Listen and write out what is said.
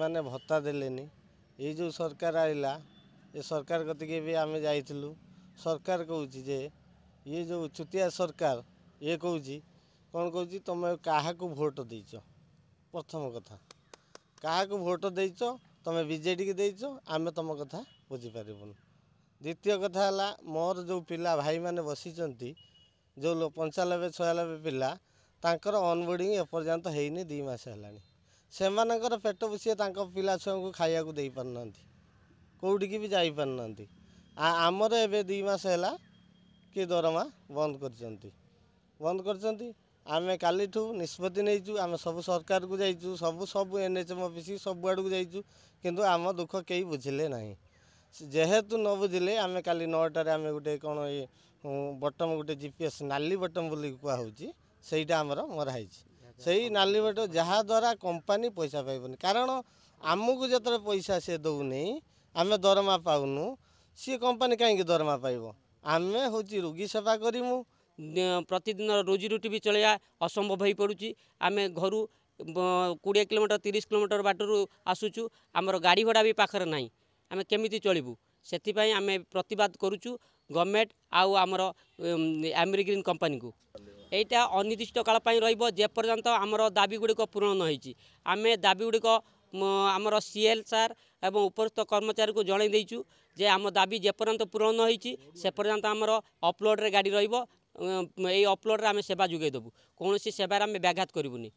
माने भत्ता देलेनी ये जो सरकार आइला ये सरकार कतिके भी आम जाइलु सरकार कहूँ जे ये जो चुतिया सरकार ये कहूँ कौन कहूँ तुम क्या भोट देच प्रथम कथा क्या भोट देच तुम बीजेडी की देच आम तुम कथा बुझीपारूँ। द्वितीय कथा है मोर जो पिला भाई मैंने बसी जो 95-96 पिला तांकर अनबोर्डिंग एपर्यंत होनी 2 मास है से पेट पुषे पिला छुआ को खाया दे पारना कौटिकी भी जापारना आमर ए 2 मास है कि दरमा बंद कर आमे काली निष्पत्ति नहीं आम सब सरकार को जाइचु सब एनएचएम ऑफिस सब आड़ को जाइचु किंतु आम दुख कहीं बुझिले ना जेहेतु न बुझिले आम काली 9टार आम गोटे कौन ये बटम गोटे जीपीएस नाली बटम बोली कहुच्छी सहीटा आमर मराई से नाली बटम जहाँद्वारा कंपानी पैसा पाइबनी कारण आमको जो पैसा सी दौनी आम दरमा पाऊनु सी कंपानी कहीं दरमा पाइब आम हूँ रोगी सेवा करूँ प्रतिदिन रोजी रोटी भी चलैया असंभव हो पड़ुची आम घर 20 किलोमीटर 30 किलोमीटर बाटर आसुचु आमर गाड़ी भड़ा भी पाखर ना आम केमी चलू से आम प्रतिवाद करुचु गवर्नमेंट आउ आमर एमरिग्रीन कंपनी को यहाँ अनिर्दिष्ट काल जेपर्यंत आमर दाबी गुड़िक पूरण न आम दाबी गुड़िक आमर सीएल सार एवं उपस्थित कर्मचारी को जन देचु जे आम दाबी जेपर्यंत पूरण न से पर्यंत आमर अपलोड रे गाड़ी रही अपलोड आम सेवा जोगे देबू कौन सेवार आम व्याघात करूनी।